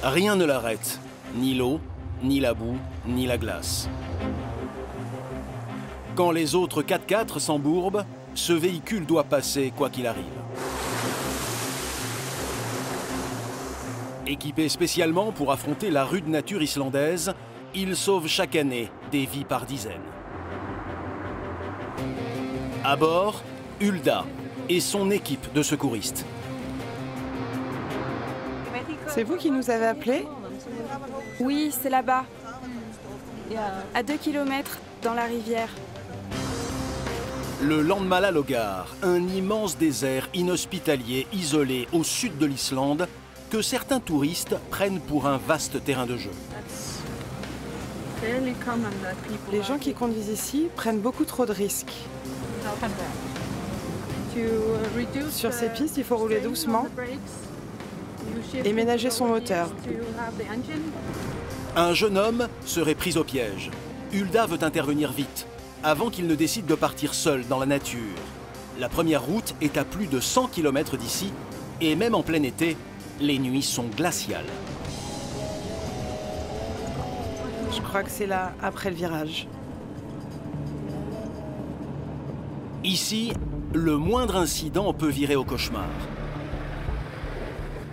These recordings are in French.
Rien ne l'arrête, ni l'eau, ni la boue, ni la glace. Quand les autres 4x4 s'embourbent, ce véhicule doit passer quoi qu'il arrive. Équipé spécialement pour affronter la rude nature islandaise, il sauve chaque année des vies par dizaines. À bord, Hulda et son équipe de secouristes. C'est vous qui nous avez appelés? Oui, c'est là-bas. À 2 km dans la rivière. Le Landmálalogar, un immense désert inhospitalier isolé au sud de l'Islande, que certains touristes prennent pour un vaste terrain de jeu. Les gens qui conduisent ici prennent beaucoup trop de risques. Sur ces pistes, il faut rouler doucement et ménager son moteur. Un jeune homme serait pris au piège. Hulda veut intervenir vite, avant qu'il ne décide de partir seul dans la nature. La première route est à plus de 100 km d'ici, et même en plein été, les nuits sont glaciales. Je crois que c'est là, après le virage. Ici, le moindre incident peut virer au cauchemar.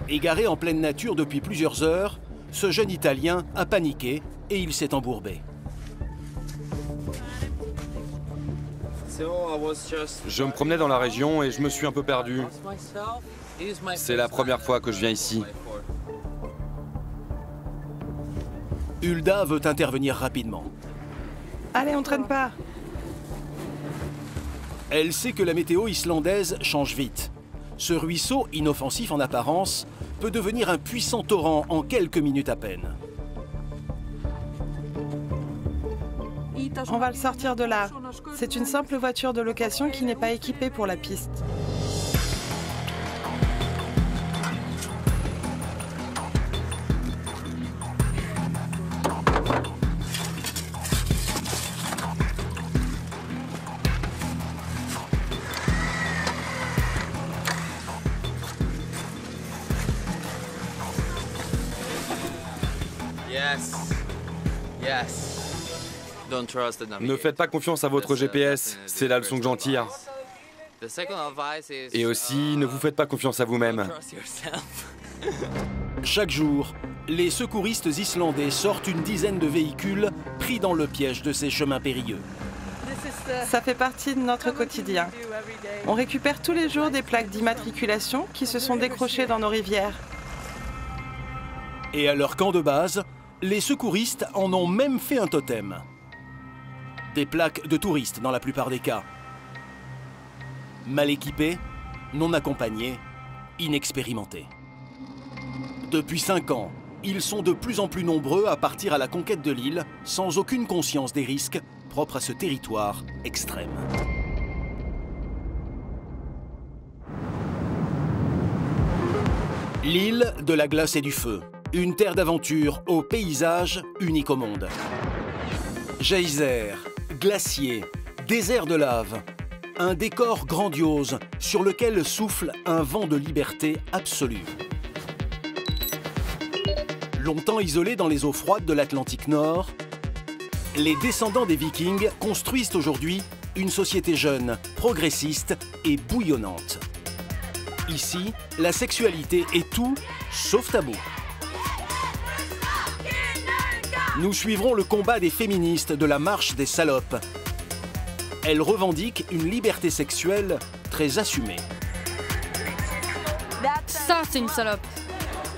Égaré en pleine nature depuis plusieurs heures, ce jeune Italien a paniqué et il s'est embourbé. Je me promenais dans la région et je me suis un peu perdu. C'est la première fois que je viens ici. Hulda veut intervenir rapidement. Allez, on traîne pas. Elle sait que la météo islandaise change vite. Ce ruisseau, inoffensif en apparence, peut devenir un puissant torrent en quelques minutes à peine. On va le sortir de là. C'est une simple voiture de location qui n'est pas équipée pour la piste. Ne faites pas confiance à votre GPS, c'est la leçon que j'en tire. Et aussi, ne vous faites pas confiance à vous-même. Chaque jour, les secouristes islandais sortent une dizaine de véhicules pris dans le piège de ces chemins périlleux. Ça fait partie de notre quotidien. On récupère tous les jours des plaques d'immatriculation qui se sont décrochées dans nos rivières. Et à leur camp de base, les secouristes en ont même fait un totem. Des plaques de touristes dans la plupart des cas. Mal équipés, non accompagnés, inexpérimentés. Depuis 5 ans, ils sont de plus en plus nombreux à partir à la conquête de l'île sans aucune conscience des risques propres à ce territoire extrême. L'île de la glace et du feu. Une terre d'aventure au paysage unique au monde. Geysers, glaciers, déserts de lave. Un décor grandiose sur lequel souffle un vent de liberté absolue. Longtemps isolés dans les eaux froides de l'Atlantique Nord, les descendants des Vikings construisent aujourd'hui une société jeune, progressiste et bouillonnante. Ici, la sexualité est tout sauf tabou. Nous suivrons le combat des féministes de la marche des salopes. Elles revendiquent une liberté sexuelle très assumée. Ça, c'est une salope.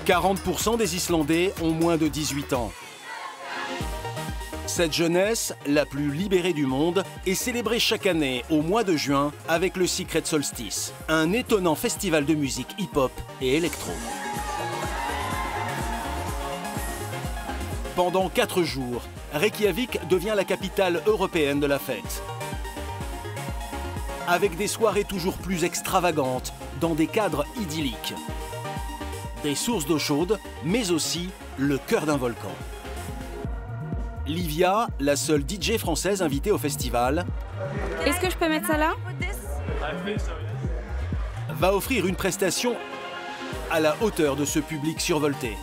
40% des Islandais ont moins de 18 ans. Cette jeunesse, la plus libérée du monde, est célébrée chaque année au mois de juin avec le Secret Solstice, un étonnant festival de musique hip-hop et électro. Pendant 4 jours, Reykjavik devient la capitale européenne de la fête. Avec des soirées toujours plus extravagantes, dans des cadres idylliques. Des sources d'eau chaude, mais aussi le cœur d'un volcan. Livia, la seule DJ française invitée au festival, Est-ce que je peux mettre ça là? va offrir une prestation à la hauteur de ce public survolté.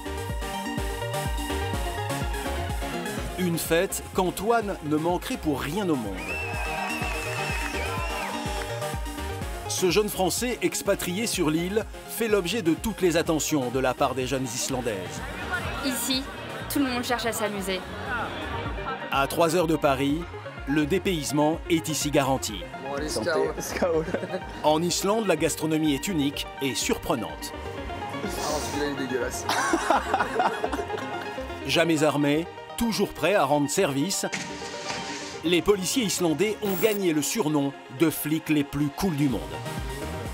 Une fête qu'Antoine ne manquerait pour rien au monde. Ce jeune Français expatrié sur l'île fait l'objet de toutes les attentions de la part des jeunes Islandaises. Ici, tout le monde cherche à s'amuser. À 3 heures de Paris, le dépaysement est ici garanti. En Islande, la gastronomie est unique et surprenante. Jamais armés, toujours prêts à rendre service, les policiers islandais ont gagné le surnom de flics les plus cool du monde.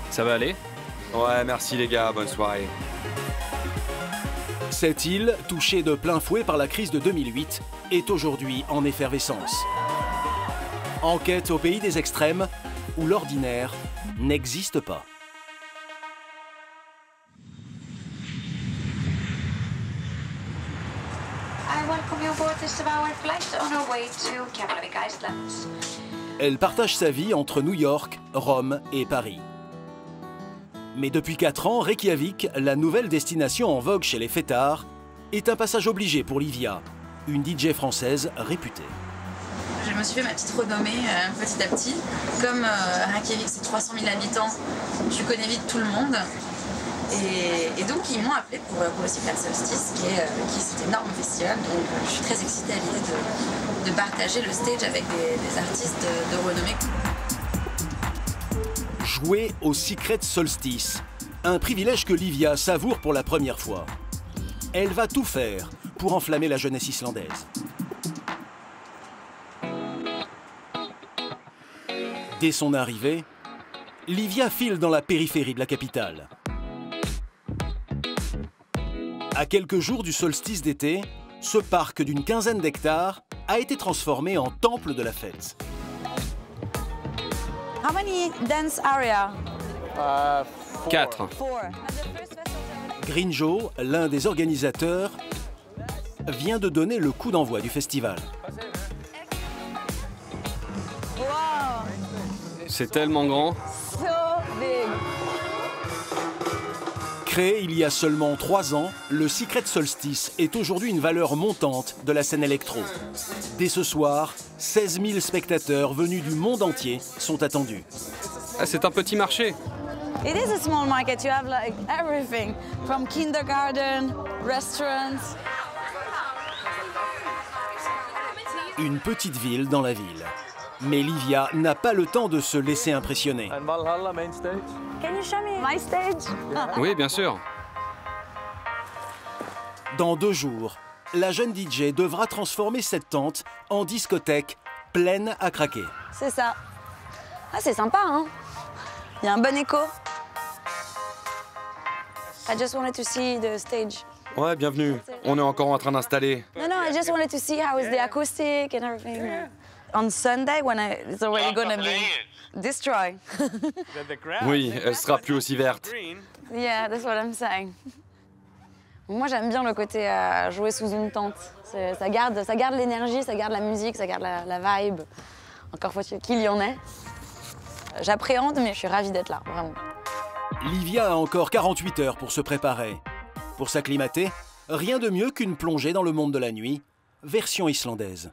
Ça va aller? Ouais, merci les gars, bonne soirée. Cette île, touchée de plein fouet par la crise de 2008, est aujourd'hui en effervescence. Enquête au pays des extrêmes, où l'ordinaire n'existe pas. Elle partage sa vie entre New York, Rome et Paris. Mais depuis 4 ans, Reykjavik, la nouvelle destination en vogue chez les fêtards, est un passage obligé pour Livia, une DJ française réputée. Je me suis fait ma petite renommée petit à petit. Comme Reykjavik, c'est 300 000 habitants, je connais vite tout le monde. Et donc, ils m'ont appelé pour le Secret Solstice, qui est cet énorme festival. Donc, je suis très excitée à l'idée de partager le stage avec des artistes de renommée. Jouer au Secret Solstice, un privilège que Livia savoure pour la première fois. Elle va tout faire pour enflammer la jeunesse islandaise. Dès son arrivée, Livia file dans la périphérie de la capitale. À quelques jours du solstice d'été, ce parc d'une quinzaine d'hectares a été transformé en temple de la fête. How many dance area? 4. Grinjo, l'un des organisateurs, vient de donner le coup d'envoi du festival. Wow, C'est tellement grand. so big. Créé il y a seulement 3 ans, le Secret Solstice est aujourd'hui une valeur montante de la scène électro. Dès ce soir, 16 000 spectateurs venus du monde entier sont attendus. Ah, c'est un petit marché. It is a small market. You have like everything from kindergarten, restaurants. Une petite ville dans la ville. Mais Livia n'a pas le temps de se laisser impressionner. Can you show me my stage? Oui, bien sûr. Dans 2 jours, la jeune DJ devra transformer cette tente en discothèque pleine à craquer. C'est ça. Ah, c'est sympa, hein? Il y a un bon écho. I just wanted to see the stage. Ouais, bienvenue. On est encore en train d'installer. No, I just wanted to see how is the acoustic and everything. On Sunday, when it's already gonna be destroyed. Oui, elle sera plus aussi verte. Yeah, that's what I'm saying. Moi, j'aime bien le côté jouer sous une tente. Ça garde l'énergie, ça garde la musique, ça garde la vibe. Encore faut-il qu'il y en ait. J'appréhende, mais je suis ravie d'être là, vraiment. Livia a encore 48 heures pour se préparer. Pour s'acclimater, rien de mieux qu'une plongée dans le monde de la nuit, version islandaise.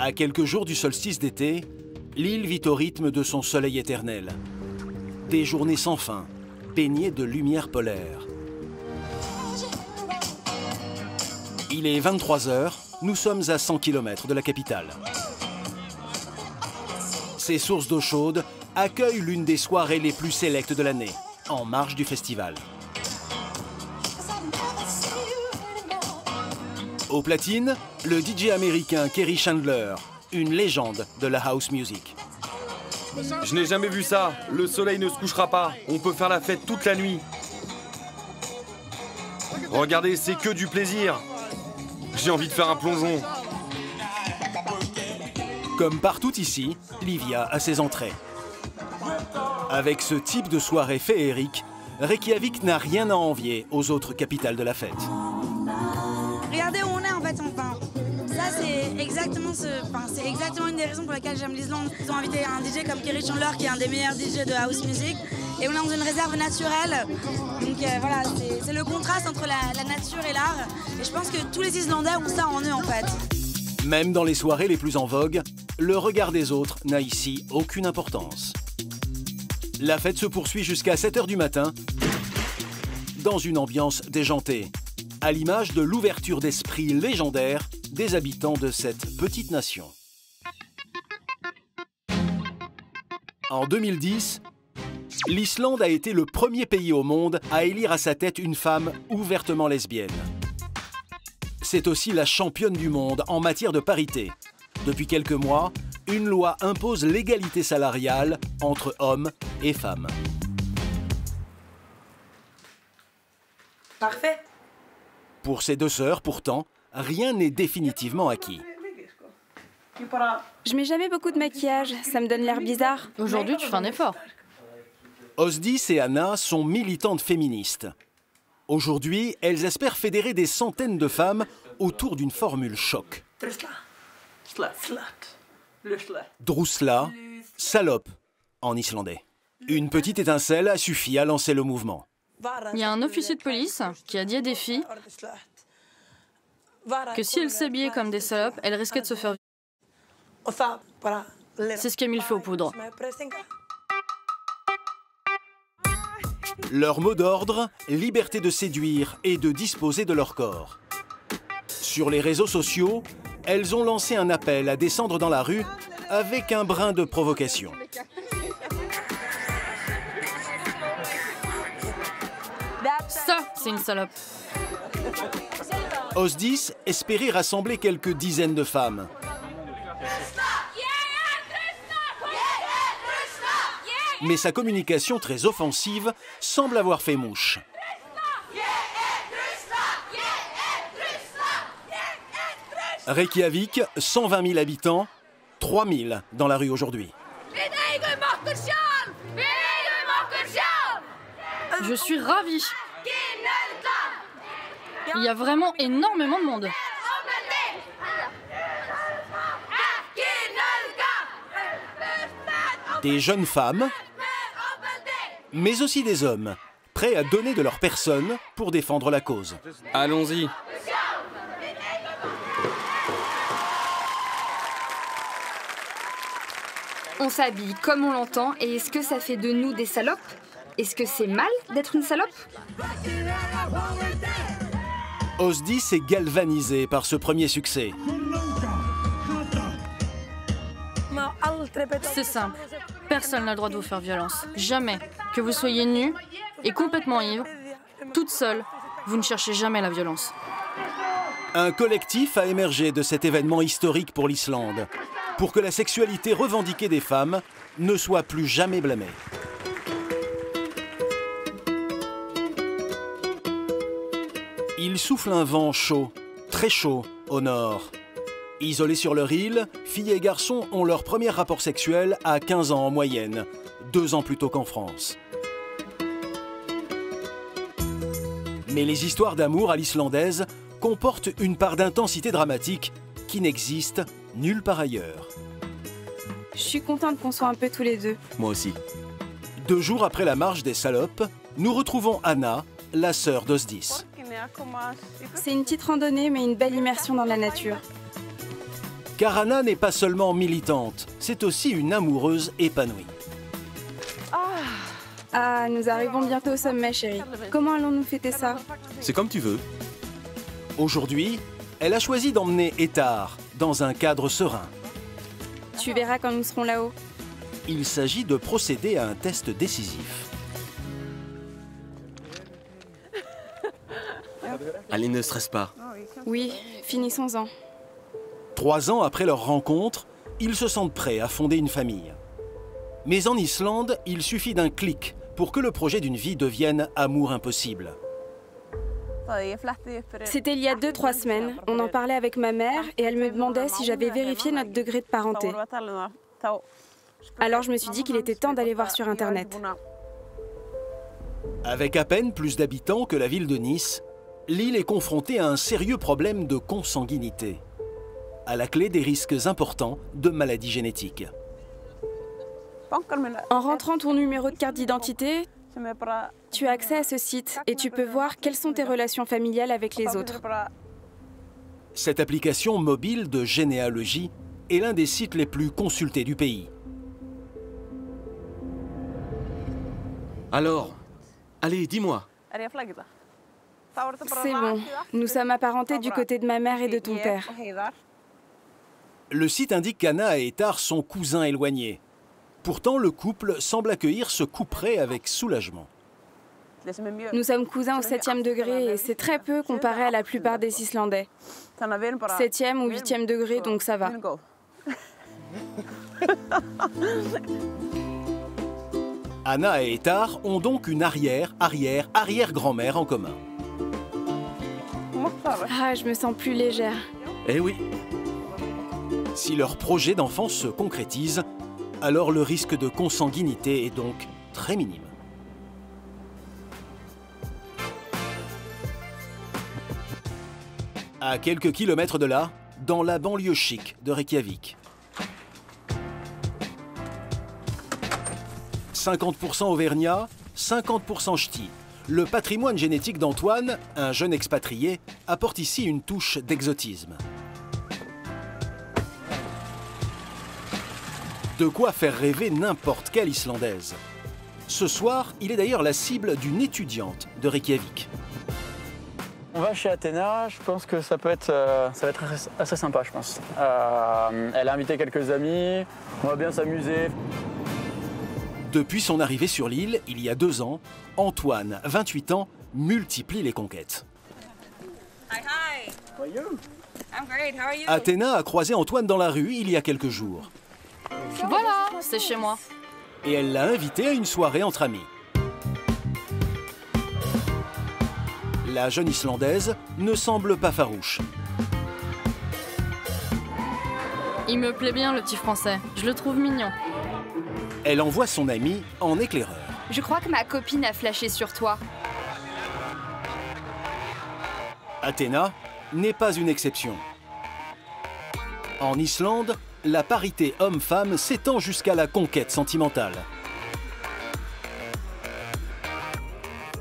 À quelques jours du solstice d'été, l'île vit au rythme de son soleil éternel. Des journées sans fin, baignées de lumière polaire. Il est 23 h, nous sommes à 100 km de la capitale. Ces sources d'eau chaude accueillent l'une des soirées les plus sélectes de l'année, en marge du festival. Au platine, le DJ américain Kerry Chandler, une légende de la house music. Je n'ai jamais vu ça. Le soleil ne se couchera pas. On peut faire la fête toute la nuit. Regardez, c'est que du plaisir. J'ai envie de faire un plongeon. Comme partout ici, Livia a ses entrées. Avec ce type de soirée féerique, Reykjavik n'a rien à envier aux autres capitales de la fête. Regardez où on est en fait, enfin. Ça c'est exactement, c'est exactement une des raisons pour lesquelles j'aime l'Islande. Ils ont invité un DJ comme Kerry Chandler, qui est un des meilleurs DJ de house music. Et on est dans une réserve naturelle. Donc voilà, c'est le contraste entre la nature et l'art. Et je pense que tous les Islandais ont ça en eux, en fait. Même dans les soirées les plus en vogue, le regard des autres n'a ici aucune importance. La fête se poursuit jusqu'à 7 h du matin, dans une ambiance déjantée, à l'image de l'ouverture d'esprit légendaire des habitants de cette petite nation. En 2010, l'Islande a été le premier pays au monde à élire à sa tête une femme ouvertement lesbienne. C'est aussi la championne du monde en matière de parité. Depuis quelques mois, une loi impose l'égalité salariale entre hommes et femmes. Parfait. Pour ces deux sœurs, pourtant, rien n'est définitivement acquis. Je mets jamais beaucoup de maquillage, ça me donne l'air bizarre. Aujourd'hui, tu fais un effort. Osdis et Anna sont militantes féministes. Aujourd'hui, elles espèrent fédérer des centaines de femmes autour d'une formule choc. Drusla, salope en islandais. Une petite étincelle a suffi à lancer le mouvement. Il y a un officier de police qui a dit à des filles que si elles s'habillaient comme des salopes, elles risquaient de se faire violer. C'est ce qui a mis le feu aux poudres. Leur mot d'ordre, liberté de séduire et de disposer de leur corps. Sur les réseaux sociaux, elles ont lancé un appel à descendre dans la rue avec un brin de provocation. Ça, c'est une salope. Osdis espérait rassembler quelques dizaines de femmes. Mais sa communication très offensive semble avoir fait mouche. Reykjavik, 120 000 habitants, 3 000 dans la rue aujourd'hui. Je suis ravie. Il y a vraiment énormément de monde. Des jeunes femmes, mais aussi des hommes, prêts à donner de leur personne pour défendre la cause. Allons-y. On s'habille comme on l'entend, et est-ce que ça fait de nous des salopes? Est-ce que c'est mal d'être une salope? Osdis est galvanisé par ce premier succès. C'est simple. Personne n'a le droit de vous faire violence. Jamais. Que vous soyez nus et complètement ivre, toute seule, vous ne cherchez jamais la violence. Un collectif a émergé de cet événement historique pour l'Islande, pour que la sexualité revendiquée des femmes ne soit plus jamais blâmée. Il souffle un vent chaud, très chaud, au nord. Isolés sur leur île, filles et garçons ont leur premier rapport sexuel à 15 ans en moyenne, 2 ans plus tôt qu'en France. Mais les histoires d'amour à l'islandaise comportent une part d'intensité dramatique qui n'existe nulle part ailleurs. Je suis contente qu'on soit un peu tous les deux. Moi aussi. 2 jours après la marche des salopes, nous retrouvons Anna, la sœur d'Osdis. C'est une petite randonnée, mais une belle immersion dans la nature. Car Anna n'est pas seulement militante, c'est aussi une amoureuse épanouie. Ah, nous arrivons bientôt au sommet, chérie. Comment allons-nous fêter ça? C'est comme tu veux. Aujourd'hui, elle a choisi d'emmener Ettar dans un cadre serein. Tu verras quand nous serons là-haut. Il s'agit de procéder à un test décisif. Allez, ne stresse pas. Oui, finissons-en. 3 ans après leur rencontre, ils se sentent prêts à fonder une famille. Mais en Islande, il suffit d'un clic pour que le projet d'une vie devienne amour impossible. C'était il y a 2-3 semaines. On en parlait avec ma mère et elle me demandait si j'avais vérifié notre degré de parenté. Alors je me suis dit qu'il était temps d'aller voir sur Internet. Avec à peine plus d'habitants que la ville de Nice, l'île est confrontée à un sérieux problème de consanguinité. à la clé des risques importants de maladies génétiques. En rentrant ton numéro de carte d'identité, tu as accès à ce site et tu peux voir quelles sont tes relations familiales avec les autres. Cette application mobile de généalogie est l'un des sites les plus consultés du pays. Alors, allez, dis-moi. C'est bon, nous sommes apparentés du côté de ma mère et de ton père. Le site indique qu'Anna et Etar sont cousins éloignés. Pourtant, le couple semble accueillir ce couperet avec soulagement. Nous sommes cousins au 7e degré et c'est très peu comparé à la plupart des Islandais. 7e ou 8e degré, donc ça va. Anna et Etar ont donc une arrière-arrière-arrière-grand-mère en commun. Ah, je me sens plus légère. Eh oui. Si leur projet d'enfance se concrétise, alors le risque de consanguinité est donc très minime. À quelques kilomètres de là, dans la banlieue chic de Reykjavik. 50% Auvergnat, 50% ch'ti. Le patrimoine génétique d'Antoine, un jeune expatrié, apporte ici une touche d'exotisme. De quoi faire rêver n'importe quelle Islandaise. Ce soir, il est d'ailleurs la cible d'une étudiante de Reykjavik. On va chez Athéna, je pense que ça va être assez sympa, je pense. Elle a invité quelques amis, on va bien s'amuser. Depuis son arrivée sur l'île, il y a 2 ans, Antoine, 28 ans, multiplie les conquêtes. Athéna a croisé Antoine dans la rue il y a quelques jours. Voilà, c'est chez moi. Et elle l'a invité à une soirée entre amis. La jeune Islandaise ne semble pas farouche. Il me plaît bien, le petit français. Je le trouve mignon. Elle envoie son ami en éclaireur. Je crois que ma copine a flashé sur toi. Athéna n'est pas une exception. En Islande, la parité homme-femme s'étend jusqu'à la conquête sentimentale.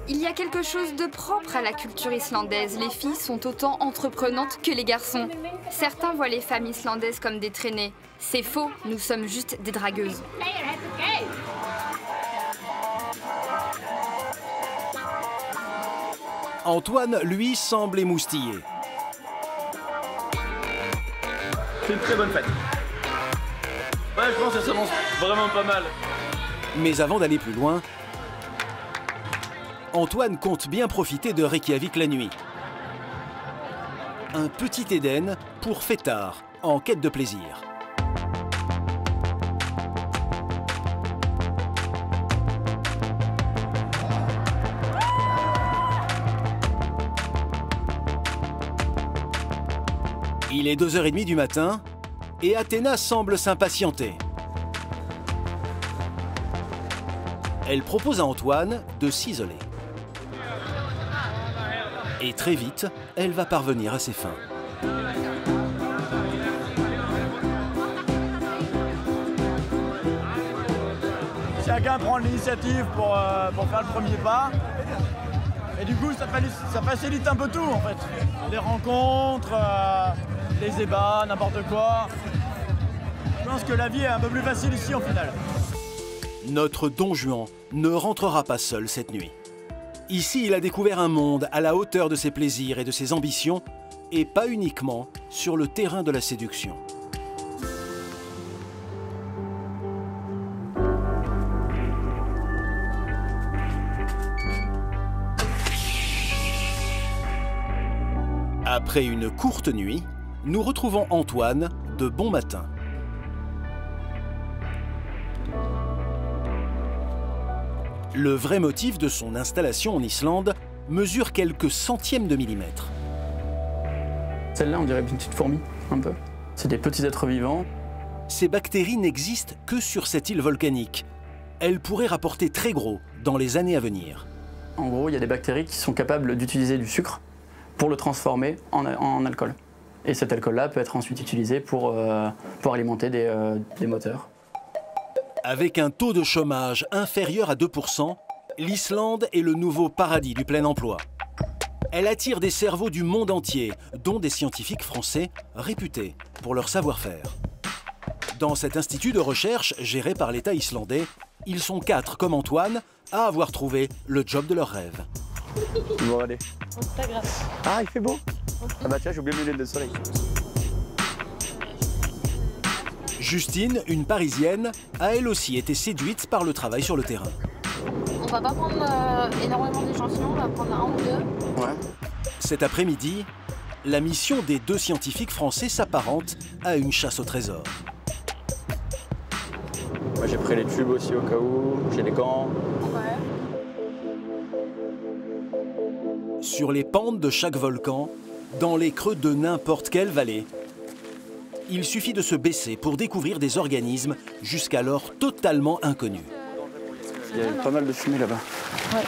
Il y a quelque chose de propre à la culture islandaise. Les filles sont autant entreprenantes que les garçons. Certains voient les femmes islandaises comme des traînées. C'est faux, nous sommes juste des dragueuses. Antoine, lui, semble émoustillé. C'est une très bonne fête. Ouais, je pense que ça s'annonce vraiment pas mal. Mais avant d'aller plus loin, Antoine compte bien profiter de Reykjavik la nuit. Un petit Éden pour fêtards en quête de plaisir. Il est 2h30 du matin et Athéna semble s'impatienter. Elle propose à Antoine de s'isoler. Et très vite, elle va parvenir à ses fins. Chacun prend l'initiative pour faire le premier pas. Et du coup, ça facilite un peu tout, en fait. Les rencontres, les ébats, n'importe quoi. Je pense que la vie est un peu plus facile ici, au final. Notre Don Juan ne rentrera pas seul cette nuit. Ici, il a découvert un monde à la hauteur de ses plaisirs et de ses ambitions, et pas uniquement sur le terrain de la séduction. Après une courte nuit, nous retrouvons Antoine de bon matin. Le vrai motif de son installation en Islande mesure quelques centièmes de millimètre. Celle-là, on dirait une petite fourmi, un peu. C'est des petits êtres vivants. Ces bactéries n'existent que sur cette île volcanique. Elles pourraient rapporter très gros dans les années à venir. En gros, il y a des bactéries qui sont capables d'utiliser du sucre pour le transformer en alcool. Et cet alcool-là peut être ensuite utilisé pour alimenter des moteurs. Avec un taux de chômage inférieur à 2%, l'Islande est le nouveau paradis du plein emploi. Elle attire des cerveaux du monde entier, dont des scientifiques français réputés pour leur savoir-faire. Dans cet institut de recherche géré par l'État islandais, ils sont 4 comme Antoine à avoir trouvé le job de leur rêve. Bon allez. Ah, il fait beau. Ah bah tiens, j'ai oublié mes lunettes de soleil. Justine, une Parisienne, a elle aussi été séduite par le travail sur le terrain. On va pas prendre énormément d'échantillons, on va prendre un ou deux. Ouais. Cet après-midi, la mission des 2 scientifiques français s'apparente à une chasse au trésor. Moi j'ai pris les tubes aussi au cas où, j'ai les gants. Ouais. Sur les pentes de chaque volcan, dans les creux de n'importe quelle vallée, il suffit de se baisser pour découvrir des organismes jusqu'alors totalement inconnus. Il y a pas mal de fumée là-bas. Ouais.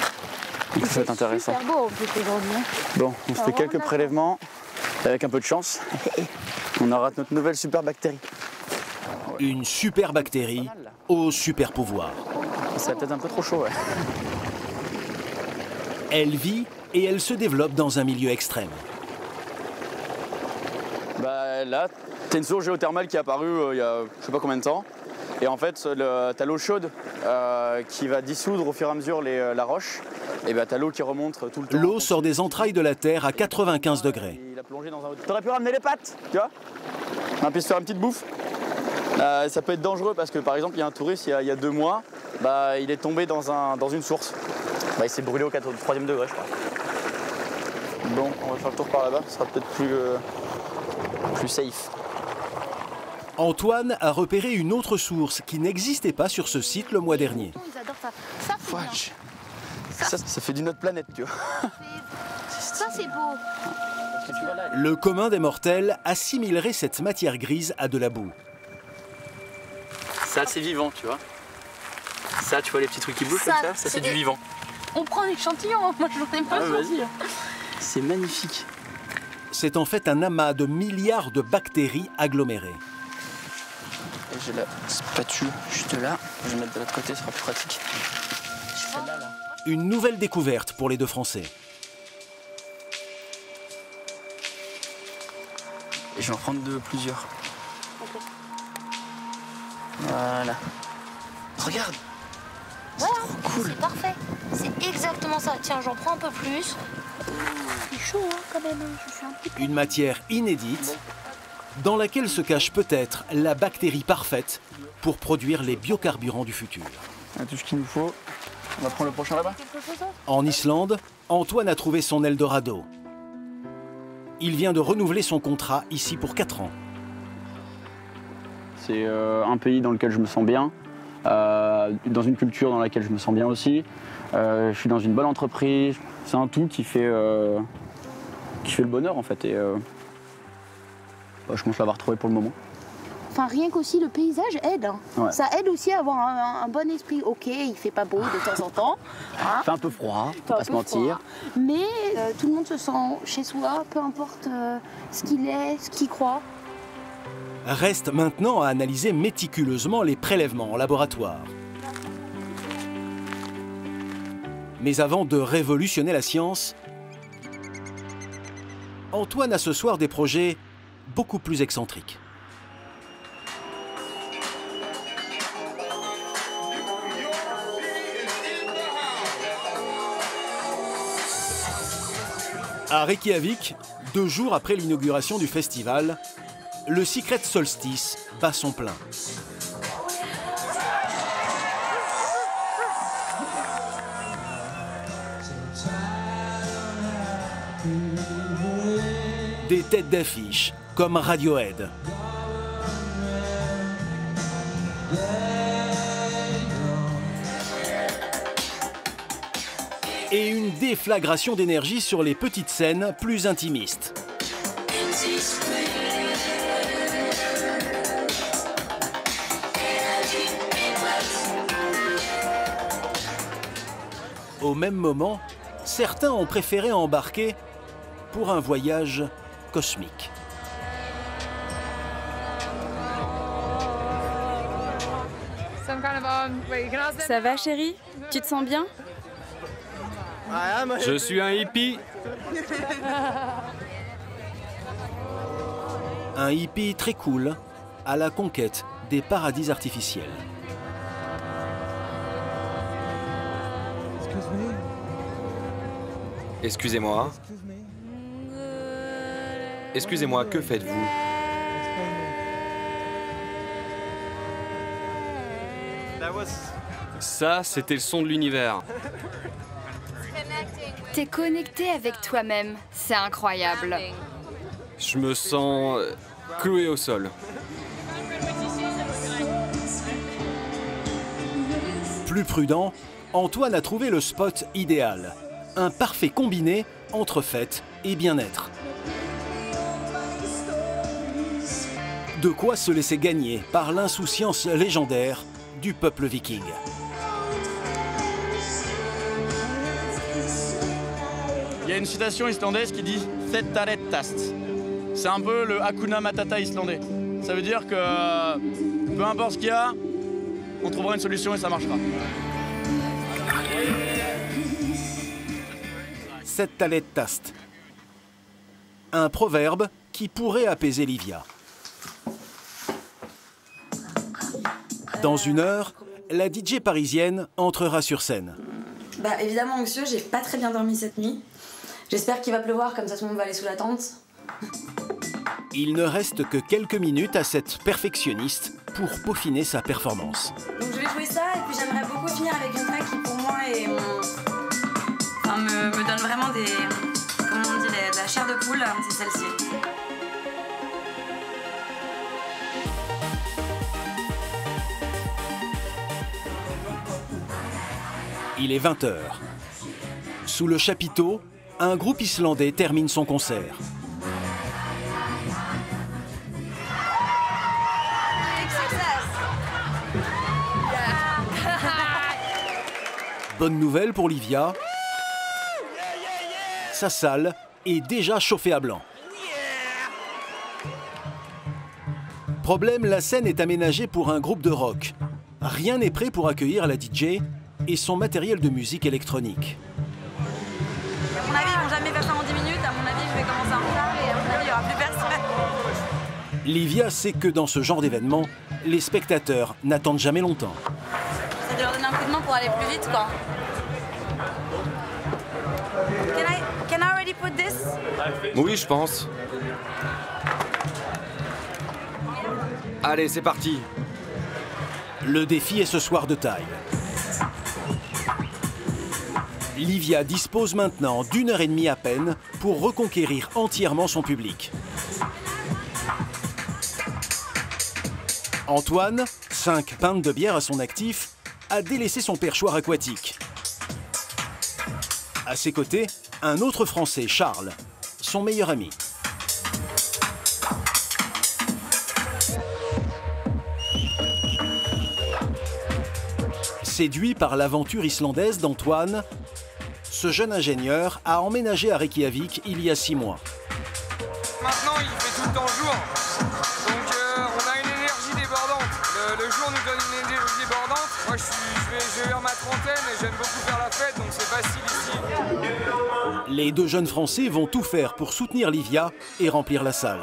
Donc ça va être intéressant. C'est beau en plus aujourd'hui. Bon, on se fait quelques prélèvements. Avec un peu de chance, on aura notre nouvelle super bactérie. Une super bactérie au super pouvoir. Ça va peut-être un peu trop chaud, ouais. Elle vit et elle se développe dans un milieu extrême. Bah là, t'as une source géothermale qui est apparue il y a je sais pas combien de temps. Et en fait, t'as l'eau chaude qui va dissoudre au fur et à mesure la roche. Et bah t'as l'eau qui remonte tout le temps. L'eau sort des entrailles de la Terre à 95 degrés. Il a plongé dans un... T'aurais pu ramener les pattes, tu vois. On peut se faire une petite bouffe. Ça peut être dangereux parce que par exemple, il y a un touriste il y a 2 mois, bah, il est tombé dans une source. Bah, il s'est brûlé au 3e degré, je crois. Bon, on va faire le tour par là-bas, ce sera peut-être plus safe. Antoine a repéré une autre source qui n'existait pas sur ce site le mois dernier. Ils adorent ça. Ça, c'est bien. Ça fait d'une autre planète, tu vois. Ça, c'est beau. Le commun des mortels assimilerait cette matière grise à de la boue. C'est assez vivant, tu vois. Ça, tu vois les petits trucs qui bougent comme ça c'est du vivant. On prend l'échantillon, moi j'en ai pas. Ah, vas-y. C'est magnifique. C'est en fait un amas de milliards de bactéries agglomérées. J'ai la spatule juste là. Je vais mettre de l'autre côté, ce sera plus pratique. Une nouvelle découverte pour les 2 Français. Et je vais en prendre plusieurs. Voilà. Regarde. Voilà, trop cool. C'est parfait. C'est exactement ça. Tiens, j'en prends un peu plus. C'est chaud hein, quand même. Je suis un petit peu... Une matière inédite dans laquelle se cache peut-être la bactérie parfaite pour produire les biocarburants du futur. On a tout ce qu'il nous faut. On va prendre le prochain là-bas. En Islande, Antoine a trouvé son Eldorado. Il vient de renouveler son contrat ici pour 4 ans. C'est un pays dans lequel je me sens bien, dans une culture dans laquelle je me sens bien aussi. Je suis dans une bonne entreprise. C'est un tout qui fait le bonheur en fait. Et je pense l'avoir trouvé pour le moment. Enfin, rien qu'aussi le paysage aide. Hein. Ouais. Ça aide aussi à avoir un bon esprit. Ok, il fait pas beau de temps en temps. Hein. Il fait un peu froid, faut pas se mentir. Mais tout le monde se sent chez soi, peu importe ce qu'il est, ce qu'il croit. Reste maintenant à analyser méticuleusement les prélèvements en laboratoire. Mais avant de révolutionner la science, Antoine a ce soir des projets beaucoup plus excentriques. À Reykjavik, 2 jours après l'inauguration du festival, le Secret Solstice bat son plein. Des têtes d'affiche comme Radiohead. Et une déflagration d'énergie sur les petites scènes plus intimistes. Au même moment, certains ont préféré embarquer pour un voyage cosmique. Ça va, chérie? Tu te sens bien? Je suis un hippie. Un hippie très cool à la conquête des paradis artificiels. Excusez-moi. Excusez-moi, que faites-vous? Ça, c'était le son de l'univers. T'es connecté avec toi-même, c'est incroyable. Je me sens cloué au sol. Plus prudent, Antoine a trouvé le spot idéal. Un parfait combiné entre fête et bien-être. De quoi se laisser gagner par l'insouciance légendaire du peuple viking. Il y a une citation islandaise qui dit « Set taret tast ». C'est un peu le Hakuna Matata islandais. Ça veut dire que peu importe ce qu'il y a, on trouvera une solution et ça marchera. Set taret tast. Un proverbe qui pourrait apaiser Livia. Dans une heure, la DJ parisienne entrera sur scène. Bah évidemment anxieux, j'ai pas très bien dormi cette nuit. J'espère qu'il va pleuvoir, comme ça tout le monde va aller sous la tente. Il ne reste que quelques minutes à cette perfectionniste pour peaufiner sa performance. Donc je vais jouer ça et puis j'aimerais beaucoup finir avec une track qui pour moi est, me donne vraiment des, comment on dit, de la chair de poule, c'est celle-ci. Il est 20h. Sous le chapiteau, un groupe islandais termine son concert. Bonne nouvelle pour Livia. Sa salle est déjà chauffée à blanc. Problème, la scène est aménagée pour un groupe de rock. Rien n'est prêt pour accueillir la DJ et son matériel de musique électronique. À mon avis, ils vont jamais faire ça en 10 minutes. À mon avis, je vais commencer en retard et à mon avis, il n'y aura plus personne. Livia sait que dans ce genre d'événement, les spectateurs n'attendent jamais longtemps. C'est de leur donner un coup de main pour aller plus vite, quoi. Can I already put this? Oui, je pense. Allez, c'est parti. Le défi est ce soir de taille. Livia dispose maintenant d'1h30 à peine pour reconquérir entièrement son public. Antoine, 5 pintes de bière à son actif, a délaissé son perchoir aquatique. À ses côtés, un autre Français, Charles, son meilleur ami. Séduit par l'aventure islandaise d'Antoine, ce jeune ingénieur a emménagé à Reykjavik il y a 6 mois. Maintenant, il fait tout le temps jour, donc on a une énergie débordante. Le jour nous donne une énergie débordante. Moi, je vais vers ma trentaine et j'aime beaucoup faire la fête, donc c'est facile ici. Les deux jeunes Français vont tout faire pour soutenir Livia et remplir la salle.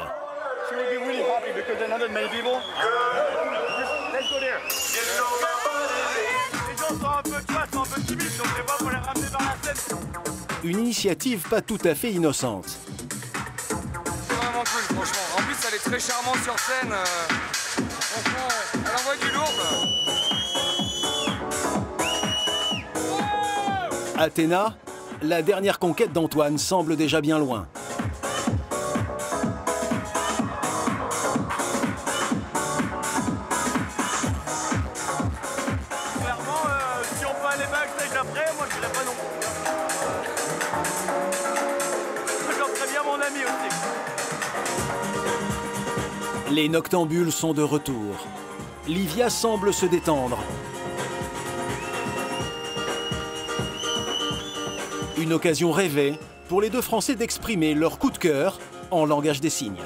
Une initiative pas tout à fait innocente. C'est vraiment cool, franchement. En plus, elle est très charmante sur scène. Franchement, elle envoie du lourd. Athéna, la dernière conquête d'Antoine semble déjà bien loin. Les noctambules sont de retour. Livia semble se détendre. Une occasion rêvée pour les deux Français d'exprimer leur coup de cœur en langage des signes.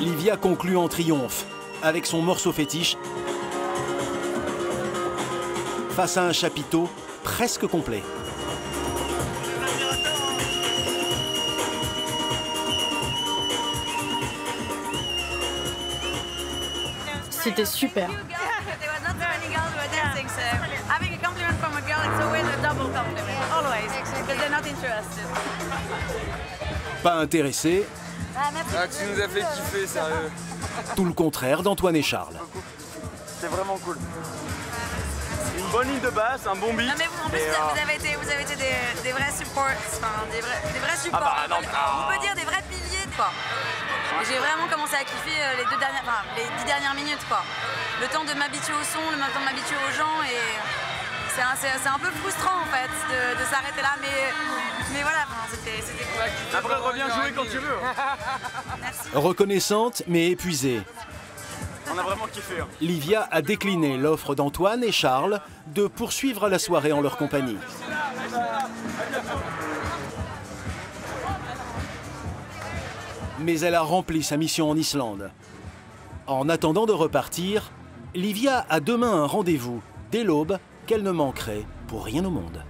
Livia conclut en triomphe avec son morceau fétiche face à un chapiteau presque complet. C'était super. Pas intéressé. Ah, tu nous as fait kiffer, sérieux. Tout le contraire d'Antoine et Charles. C'est vraiment cool. Une bonne ligne de basse, un bon beat. Non mais vous, en plus, vous avez été des vrais supports, enfin des vrais supports. Ah bah, non, on peut dire des vrais piliers, quoi. Et j'ai vraiment commencé à kiffer les 10 dernières minutes, quoi. Le temps de m'habituer au son, le temps de m'habituer aux gens, et c'est un peu frustrant en fait de s'arrêter là, mais voilà, c'était cool. Après, reviens jouer quand tu veux. Merci. Reconnaissante mais épuisée, On a vraiment kiffé. Hein. Livia a décliné l'offre d'Antoine et Charles de poursuivre la soirée en leur compagnie. Mais elle a rempli sa mission en Islande. En attendant de repartir, Livia a demain un rendez-vous dès l'aube qu'elle ne manquerait pour rien au monde.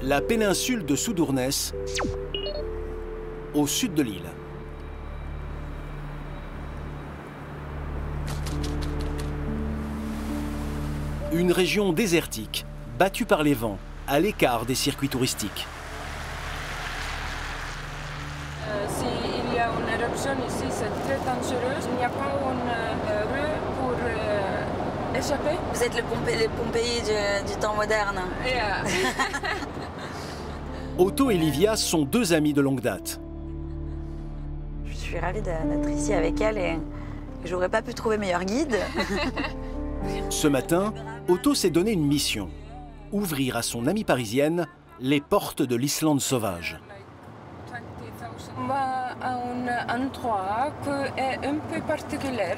La péninsule de Soudournes, au sud de l'île. Une région désertique, battue par les vents, à l'écart des circuits touristiques. S'il y a une éruption ici, c'est très dangereux. Il n'y a pas une rue pour échapper. Vous êtes le Pompéi du temps moderne. Otto et Livia sont deux amis de longue date. Je suis ravie d'être ici avec elle et j'aurais pas pu trouver meilleur guide. Ce matin, Otto s'est donné une mission. Ouvrir à son amie parisienne les portes de l'Islande sauvage. On va à un endroit qui est un peu particulier.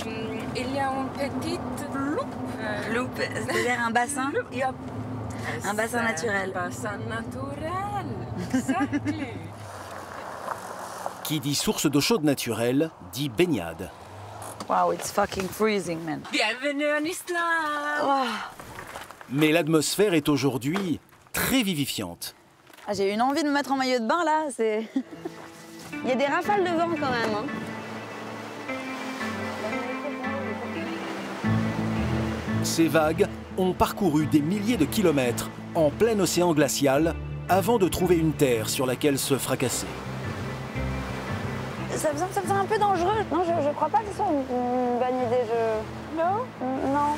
Il y a une petite loupe. Loupe, c'est-à-dire un bassin. Un bassin naturel. Un bassin naturel, exactement. Qui dit source d'eau chaude naturelle, dit baignade. Wow, it's fucking freezing, man. Bienvenue en Islande. Oh. Mais l'atmosphère est aujourd'hui très vivifiante. Ah, j'ai une envie de me mettre en maillot de bain, là. Il y a des rafales de vent, quand même. Hein. Ces vagues ont parcouru des milliers de kilomètres en plein océan glacial avant de trouver une terre sur laquelle se fracasser. Ça faisait un peu dangereux. Non, je crois pas que ce soit une bonne idée. Non.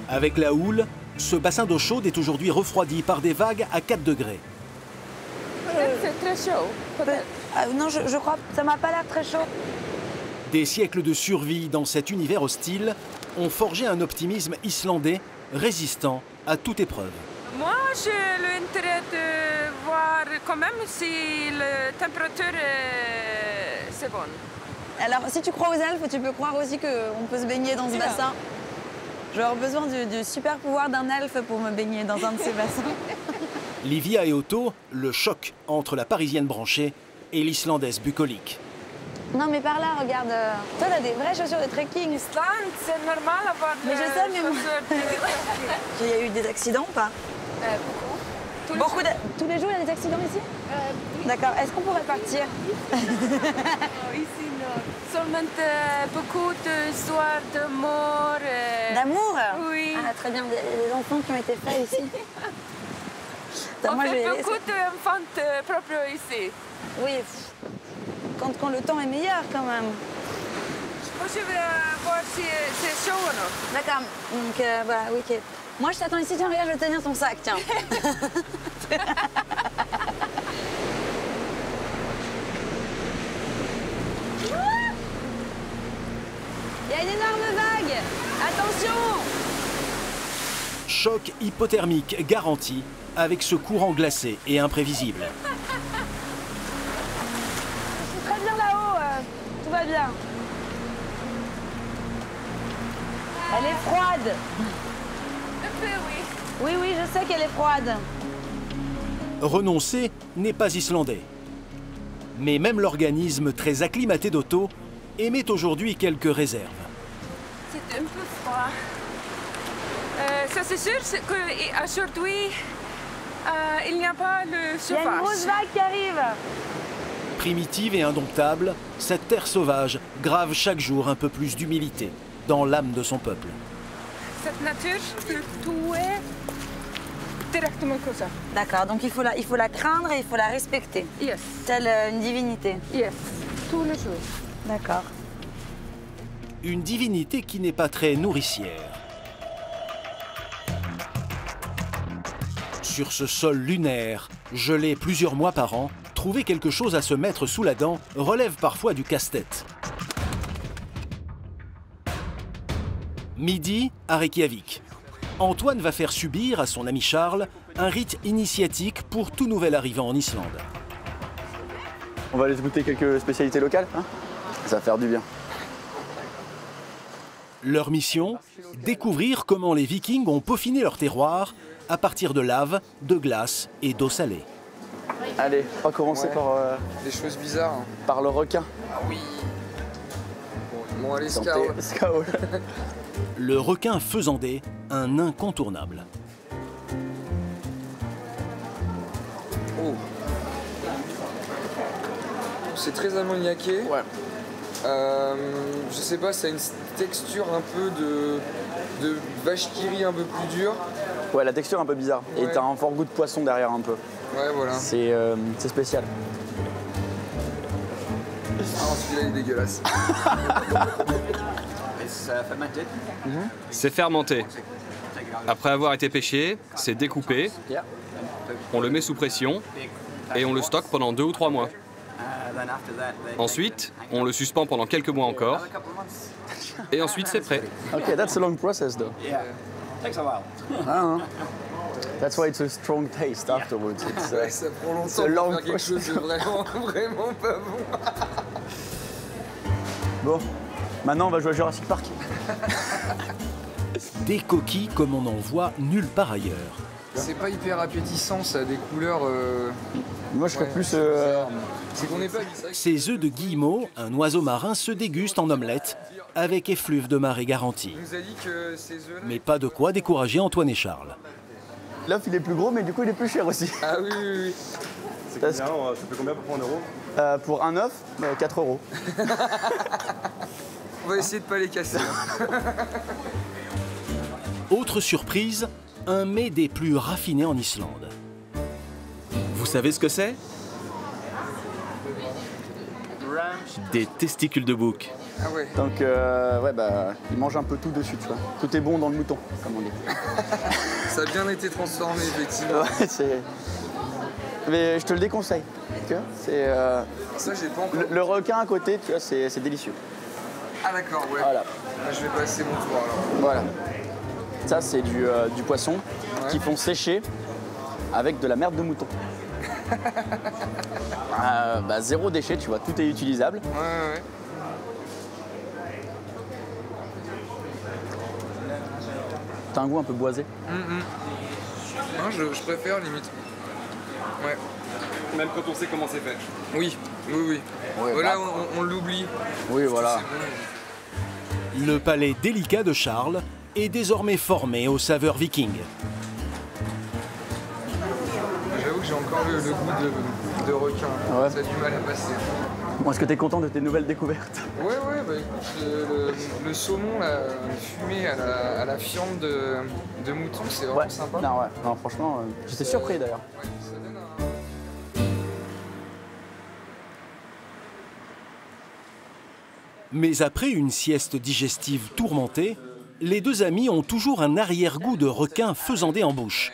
Avec la houle, ce bassin d'eau chaude est aujourd'hui refroidi par des vagues à 4 degrés. C'est très chaud. Non, je crois que ça m'a pas l'air très chaud. Des siècles de survie dans cet univers hostile ont forgé un optimisme islandais résistant à toute épreuve. Moi, j'ai l'intérêt de voir quand même si la température c'est bonne. Alors, si tu crois aux elfes, tu peux croire aussi qu'on peut se baigner dans ce bassin. J'aurais besoin du super pouvoir d'un elfe pour me baigner dans un de ces bassins. Livia et Otto, le choc entre la parisienne branchée et l'islandaise bucolique. Non, mais par là, regarde. Toi, t'as des vraies chaussures de trekking. Islande, c'est normal avoir des Mais je sais, mais il y a eu des accidents ou pas? Beaucoup. Tous les jours, il y a des accidents ici? D'accord. Est-ce qu'on pourrait partir? Ici, non. Seulement beaucoup d'histoires d'amour. D'amour? Oui. Ah, très bien. Des enfants qui ont été faits ici. On fait beaucoup d'enfants propres ici. Oui. Quand le temps est meilleur, quand même. Moi, je vais voir si c'est chaud ou non. D'accord. Donc, voilà, oui, ok. Moi, je t'attends ici. Tiens, regarde, je vais tenir ton sac, tiens. Il y a une énorme vague. Attention! Choc hypothermique garanti avec ce courant glacé et imprévisible. Très bien là-haut, tout va bien. Elle est froide. Un peu, oui. Oui, je sais qu'elle est froide. Renoncer n'est pas islandais. Mais même l'organisme très acclimaté d'Otto émet aujourd'hui quelques réserves. C'est un peu froid. Ça c'est sûr qu'aujourd'hui, il n'y a pas le chauffage. Il y a une grosse vague qui arrive. Primitive et indomptable, cette terre sauvage grave chaque jour un peu plus d'humilité dans l'âme de son peuple. Cette nature peut tuer directement comme ça. D'accord, donc il faut la craindre et il faut la respecter. Yes. Telle une divinité. Yes, tous les jours. D'accord. Une divinité qui n'est pas très nourricière. Sur ce sol lunaire, gelé plusieurs mois par an, trouver quelque chose à se mettre sous la dent relève parfois du casse-tête. Midi à Reykjavik. Antoine va faire subir à son ami Charles un rite initiatique pour tout nouvel arrivant en Islande. On va aller se goûter quelques spécialités locales, hein? Ça va faire du bien. Leur mission, découvrir comment les Vikings ont peaufiné leur terroir à partir de lave, de glace et d'eau salée. Allez, on va commencer par... des choses bizarres. Hein. Par le requin. Ah oui. Bon, allez, Skaol. Le requin faisandé, un incontournable. Oh. C'est très ammoniaqué. Ouais. Je sais pas, ça a une texture un peu de vache qui rit un peu plus dure. Ouais, la texture est un peu bizarre. Ouais. Et t'as un fort goût de poisson derrière un peu. Ouais, voilà. C'est spécial. Ah, celui-là, il est dégueulasse. C'est fermenté. Après avoir été pêché, c'est découpé, on le met sous pression et on le stocke pendant 2 ou 3 mois. Ensuite, on le suspend pendant quelques mois encore et ensuite c'est prêt. Ok, that's a long process though. Takes a while. Ah, that's why it's a strong taste afterwards. Ouais, ça prend longtemps pour faire quelque chose de vraiment pas bon. Bon, maintenant on va jouer à Jurassic Park. Des coquilles comme on n'en voit nulle part ailleurs. C'est pas hyper appétissant, ça a des couleurs... Moi je serais plus... C'est qu'on n'est pas... Ces œufs de guillemot, un oiseau marin, se dégustent en omelette avec effluve de marée garantie. Il nous a dit que ces œufs... Mais pas de quoi décourager Antoine et Charles. L'œuf il est plus gros mais du coup il est plus cher aussi. Ah oui, oui, oui. C'est combien, ça fait combien pour 1 euro? Pour un œuf, 4 euros. On va essayer de pas les casser. Autre surprise, un mets des plus raffinés en Islande. Vous savez ce que c'est? Des testicules de bouc. Ah ouais. Donc ouais bah ils mangent un peu tout dessus, tu vois. Tout est bon dans le mouton, comme on dit. Ça a bien été transformé effectivement. Ouais, c'est... Mais je te le déconseille. Tu vois, c'est ça j'ai pas encore. Le requin à côté, tu vois, c'est délicieux. Ah d'accord, ouais. Voilà. Je vais passer mon tour alors. Voilà. Ça c'est du poisson qu'ils font sécher avec de la merde de mouton. Bah, 0 déchet, tu vois, tout est utilisable. Ouais. T'as un goût un peu boisé. Non, je préfère limite. Ouais. Même quand on sait comment c'est fait. Oui. Ouais, voilà, bah, on l'oublie. Oui, voilà. Le palais délicat de Charles est désormais formé aux saveurs vikings. J'avoue que j'ai encore le goût de requin. Ouais. Ça a du mal à passer. Bon, est-ce que tu es content de tes nouvelles découvertes? Ouais, bah écoute, le saumon là, fumé à la fiente de mouton, c'est vraiment sympa. Non, franchement, j'étais surpris d'ailleurs. Ouais, ça donne un... Mais après une sieste digestive tourmentée, les deux amis ont toujours un arrière-goût de requin faisandé en bouche.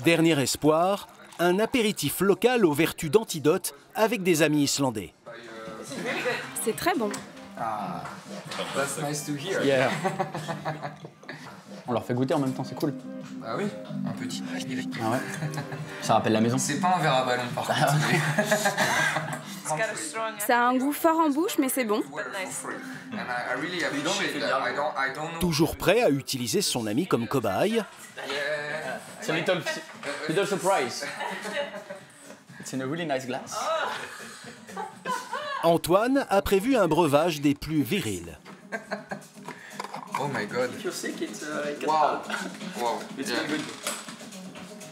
Dernier espoir, un apéritif local aux vertus d'antidote avec des amis islandais. C'est très bon. Ah, that's nice to hear. Yeah. On leur fait goûter en même temps, c'est cool. Ah oui, un petit. Ah ouais. Ça rappelle la maison. C'est pas un verre à ballon par contre. Ça a un goût fort en bouche, mais c'est bon. Toujours prêt à utiliser son ami comme cobaye, It's a little surprise. It's in a really nice glass. Antoine a prévu un breuvage des plus virils. Oh my god. If you're sick, it's wow. Wow. It's yeah. very good.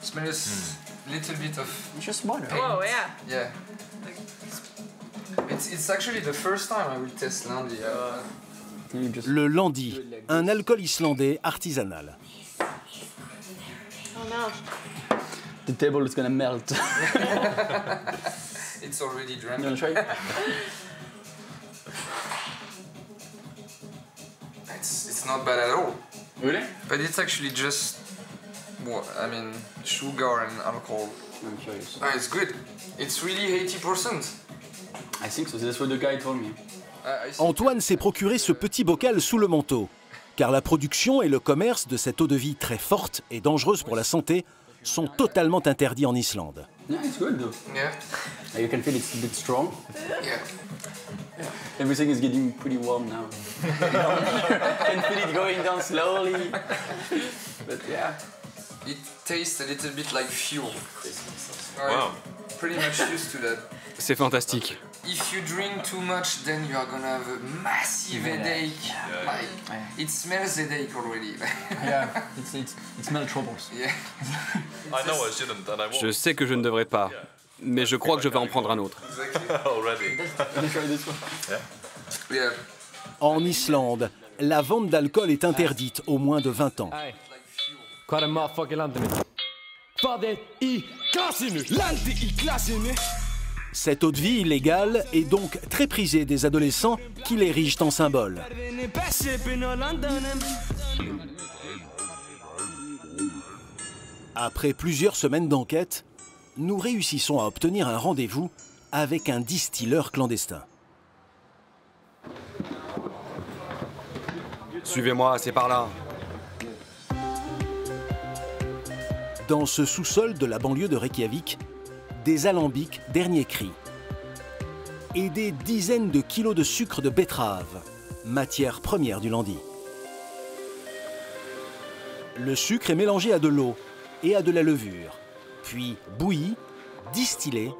Smells little bit of. Just water. Oh yeah. Yeah. It's actually the first time I will test Landy. Le Landy, un alcool islandais artisanal. Oh no. The table is gonna melt. It's already drunk. You wanna try? It's not bad at all. Really? But it's actually just, well, I mean, sugar and alcohol. I'm curious. Oh, it's good. It's really 80%. I think so. That's what the guy told me. Antoine s'est procuré ce petit bocal sous le manteau, car la production et le commerce de cette eau-de-vie très forte et dangereuse pour la santé sont totalement interdits en Islande. Yeah, it's good though. Yeah. You can feel it's a bit strong. Yeah. Everything is getting pretty warm now. You can feel it going down slowly. But yeah. It tastes a little bit like fuel. Wow. Pretty much used to that. C'est fantastique. If you drink too much, then you are gonna have a massive headache. Like, it smells headache already. Yeah, it smells troubles. Yeah. I know I shouldn't, and I won't. Je sais que je ne devrais pas, mais je crois que je vais en prendre un autre. Already. Yeah. En Islande, la vente d'alcool est interdite aux moins de 20 ans. Cette eau de vie illégale est donc très prisée des adolescents qui l'érigent en symbole. Après plusieurs semaines d'enquête, nous réussissons à obtenir un rendez-vous avec un distilleur clandestin. Suivez-moi, c'est par là. Dans ce sous-sol de la banlieue de Reykjavik, des alambics dernier cri et des dizaines de kilos de sucre de betterave, matière première du Landy. Le sucre est mélangé à de l'eau et à de la levure, puis bouilli, distillé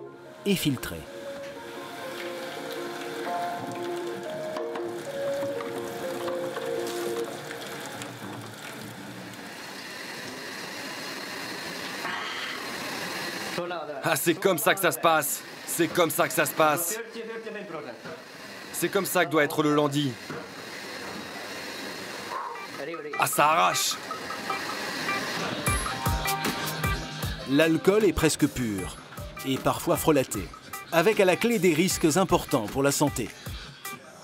et filtré. Ah, c'est comme ça que ça se passe. C'est comme ça que ça se passe. C'est comme ça que doit être le Landy. Ah, ça arrache. L'alcool est presque pur et parfois frelaté, avec à la clé des risques importants pour la santé.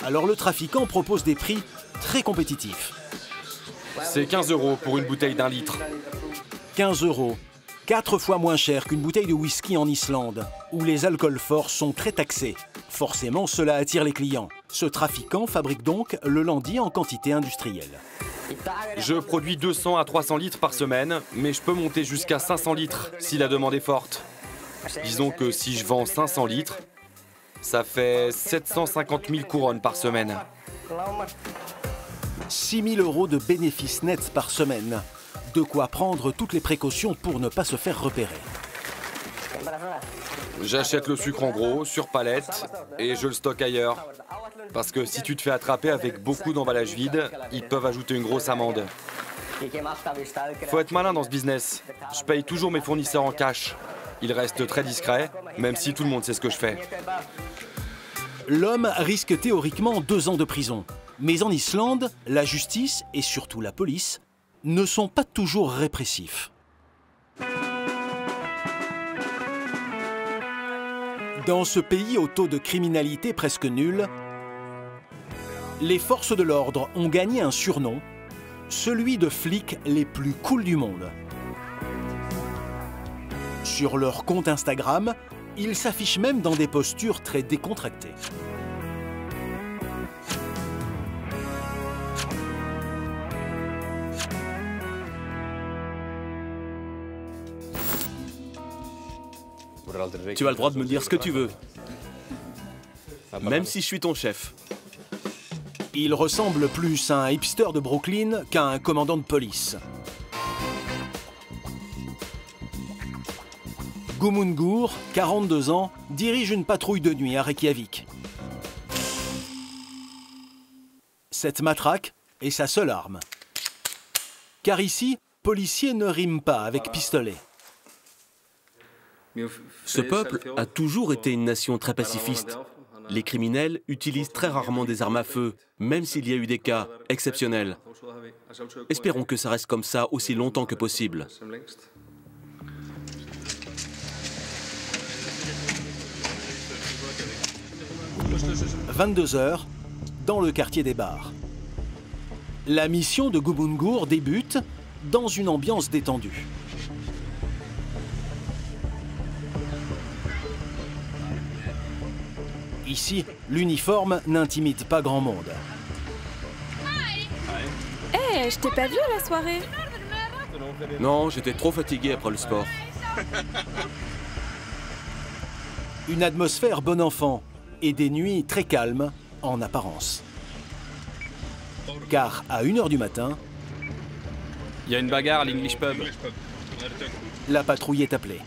Alors le trafiquant propose des prix très compétitifs. C'est 15 € pour une bouteille d'1 litre. 15 €, 4 fois moins cher qu'une bouteille de whisky en Islande, où les alcools forts sont très taxés. Forcément, cela attire les clients. Ce trafiquant fabrique donc le Landy en quantité industrielle. Je produis 200 à 300 litres par semaine, mais je peux monter jusqu'à 500 litres si la demande est forte. Disons que si je vends 500 litres, ça fait 750 000 couronnes par semaine. 6 000 € de bénéfices nets par semaine. De quoi prendre toutes les précautions pour ne pas se faire repérer. J'achète le sucre en gros, sur palette, et je le stocke ailleurs. Parce que si tu te fais attraper avec beaucoup d'emballages vides, ils peuvent ajouter une grosse amende. Faut être malin dans ce business. Je paye toujours mes fournisseurs en cash. Ils restent très discrets, même si tout le monde sait ce que je fais. L'homme risque théoriquement 2 ans de prison. Mais en Islande, la justice et surtout la police ne sont pas toujours répressifs. Dans ce pays au taux de criminalité presque nul, les forces de l'ordre ont gagné un surnom, celui de flics les plus cools du monde. Sur leur compte Instagram, ils s'affichent même dans des postures très décontractées. Tu as le droit de me dire ce que tu veux. Même si je suis ton chef. Il ressemble plus à un hipster de Brooklyn qu'à un commandant de police. Gumungur, 42 ans, dirige une patrouille de nuit à Reykjavik. Cette matraque est sa seule arme. Car ici, policier ne rime pas avec pistolet. Ce peuple a toujours été une nation très pacifiste. Les criminels utilisent très rarement des armes à feu, même s'il y a eu des cas exceptionnels. Espérons que ça reste comme ça aussi longtemps que possible. « 22 h, dans le quartier des bars. La mission de Gumungur débute dans une ambiance détendue. Ici, l'uniforme n'intimide pas grand monde. Hé, je t'ai pas vu à la soirée. Non, j'étais trop fatigué après le sport. Une atmosphère bon enfant et des nuits très calmes en apparence. Car à 1 h du matin, il y a une bagarre à l'English Pub. La patrouille est appelée.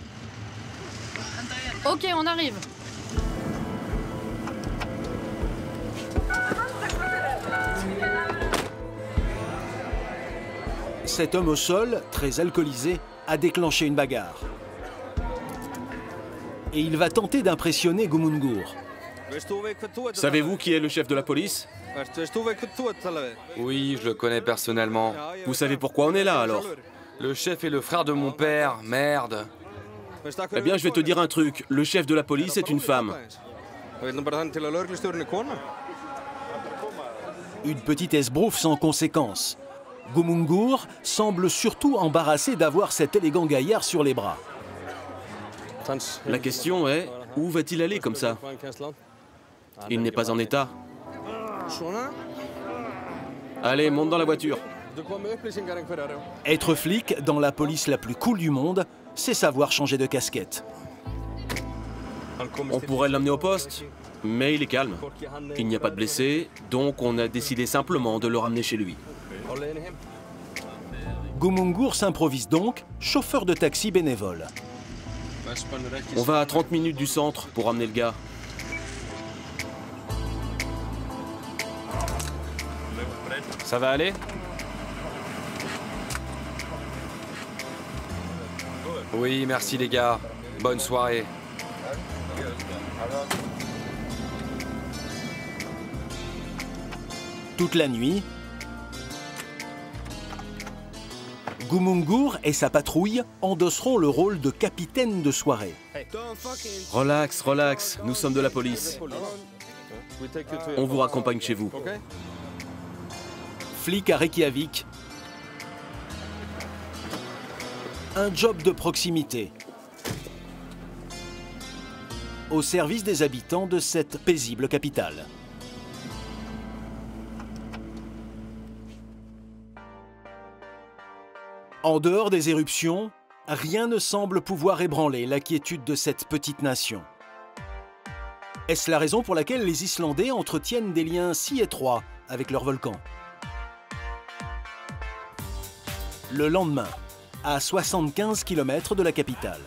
Ok, on arrive. Cet homme au sol, très alcoolisé, a déclenché une bagarre. Et il va tenter d'impressionner Gumungur. Savez-vous qui est le chef de la police? Oui, je le connais personnellement. Vous savez pourquoi on est là alors? Le chef est le frère de mon père, merde. Eh bien, je vais te dire un truc. Le chef de la police est une femme. Une petite esbrouffe sans conséquence. Gumungur semble surtout embarrassé d'avoir cet élégant gaillard sur les bras. La question est, où va-t-il aller comme ça? Il n'est pas en état. Allez, monte dans la voiture. Être flic dans la police la plus cool du monde, c'est savoir changer de casquette. On pourrait l'amener au poste, mais il est calme. Il n'y a pas de blessés, donc on a décidé simplement de le ramener chez lui. Gumungur s'improvise donc chauffeur de taxi bénévole. On va à 30 minutes du centre pour ramener le gars. Ça va aller? Oui, merci les gars. Bonne soirée. Toute la nuit, Gumungur et sa patrouille endosseront le rôle de capitaine de soirée. Relax, relax, nous sommes de la police. On vous raccompagne chez vous. Flic à Reykjavik. Un job de proximité. Au service des habitants de cette paisible capitale. En dehors des éruptions, rien ne semble pouvoir ébranler la quiétude de cette petite nation. Est-ce la raison pour laquelle les Islandais entretiennent des liens si étroits avec leur volcan? Le lendemain, à 75 km de la capitale.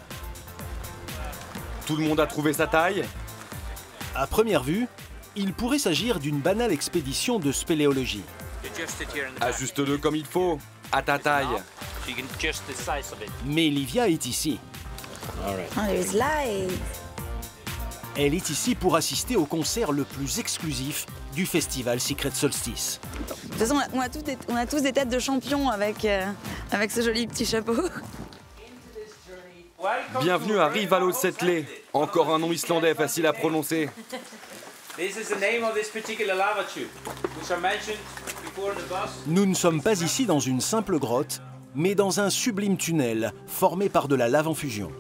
Tout le monde a trouvé sa taille? À première vue, il pourrait s'agir d'une banale expédition de spéléologie. Ajuste-le comme il faut, à ta taille. Mais Livia est ici. Elle est ici pour assister au concert le plus exclusif du festival Secret Solstice. De toute façon, on a tous des têtes de champions avec ce joli petit chapeau. Bienvenue à Rivalosetlé, encore un nom islandais facile à prononcer. Nous ne sommes pas ici dans une simple grotte, mais dans un sublime tunnel formé par de la lave en fusion.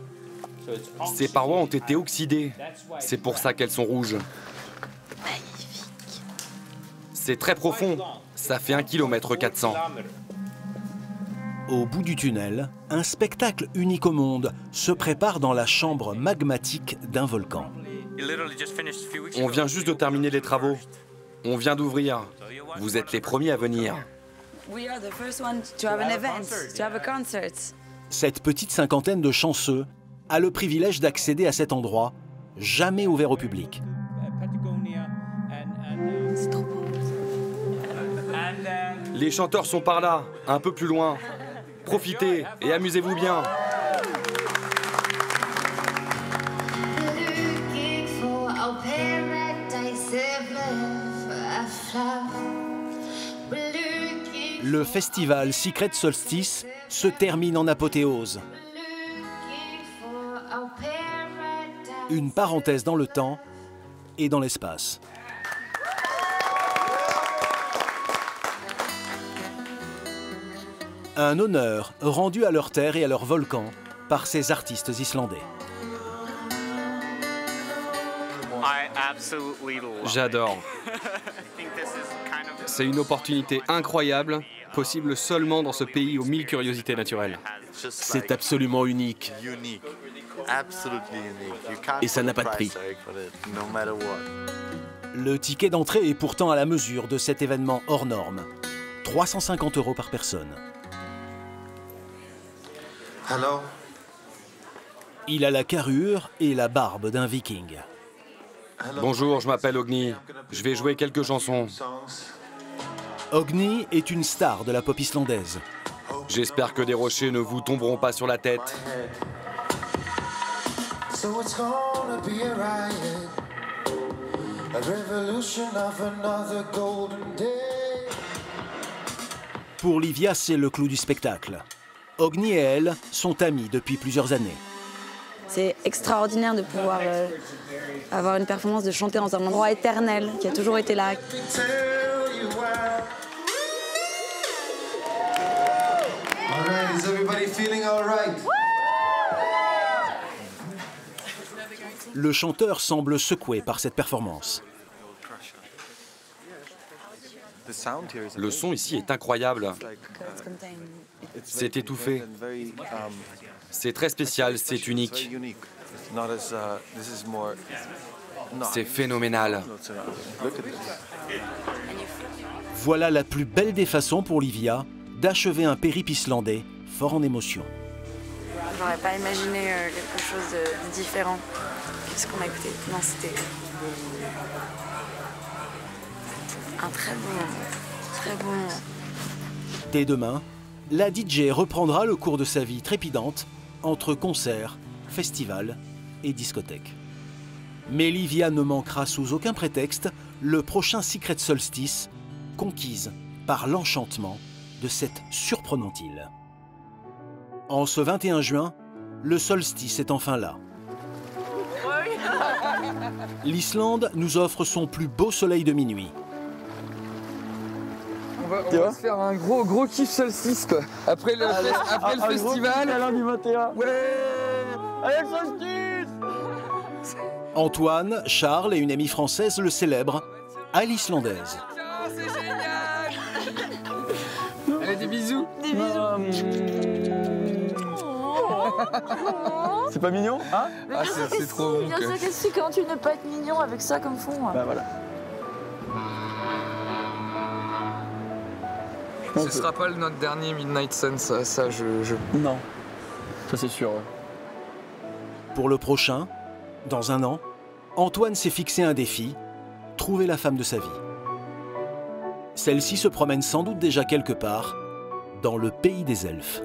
Ces parois ont été oxydées, c'est pour ça qu'elles sont rouges. C'est très profond, ça fait 1,4 km. Au bout du tunnel, un spectacle unique au monde se prépare dans la chambre magmatique d'un volcan. On vient juste de terminer les travaux. On vient d'ouvrir. Vous êtes les premiers à venir. Cette petite cinquantaine de chanceux a le privilège d'accéder à cet endroit, jamais ouvert au public. C'est trop beau. Les chanteurs sont par là, un peu plus loin. Profitez et amusez-vous bien. Le festival Secret Solstice se termine en apothéose. Une parenthèse dans le temps et dans l'espace. Un honneur rendu à leur terre et à leur volcan par ces artistes islandais. J'adore. C'est une opportunité incroyable, possible seulement dans ce pays aux 1000 curiosités naturelles. C'est absolument unique. Et ça n'a pas de prix. Le ticket d'entrée est pourtant à la mesure de cet événement hors norme. 350 € par personne. Il a la carrure et la barbe d'un viking. Bonjour, je m'appelle Ogni. Je vais jouer quelques chansons. Ogni est une star de la pop islandaise. J'espère que des rochers ne vous tomberont pas sur la tête. Pour Livia, c'est le clou du spectacle. Ogni et elle sont amies depuis plusieurs années. C'est extraordinaire de pouvoir avoir une performance, de chanter dans un endroit éternel qui a toujours été là. Le chanteur semble secoué par cette performance. Le son ici est incroyable. C'est étouffé. C'est très spécial, c'est unique. C'est phénoménal. Voilà la plus belle des façons pour Livia d'achever un périple islandais fort en émotion. J'aurais pas imaginé quelque chose de différent que ce qu'on a écouté. Non, c'était un très bon moment. Dès demain, la DJ reprendra le cours de sa vie trépidante entre concerts, festivals et discothèques. Mais Livia ne manquera sous aucun prétexte le prochain Secret Solstice, conquise par l'enchantement de cette surprenante île. En ce 21 juin, le solstice est enfin là. L'Islande nous offre son plus beau soleil de minuit. On va se faire un gros kiff solstice quoi. Après le festival. Lundi 21. Ouais. Allez le solstice. Antoine, Charles et une amie française le célèbrent à l'islandaise. C'est génial. Allez, des bisous. Des bisous. C'est pas mignon, hein? Ah, c'est trop bon. Bien sûr que si, quand tu ne pas être mignon avec ça comme fond. Bah voilà. Ce sera pas notre dernier Midnight Sun, ça je... Non, ça c'est sûr. Ouais. Pour le prochain, dans un an, Antoine s'est fixé un défi, trouver la femme de sa vie. Celle-ci se promène sans doute déjà quelque part dans le pays des elfes.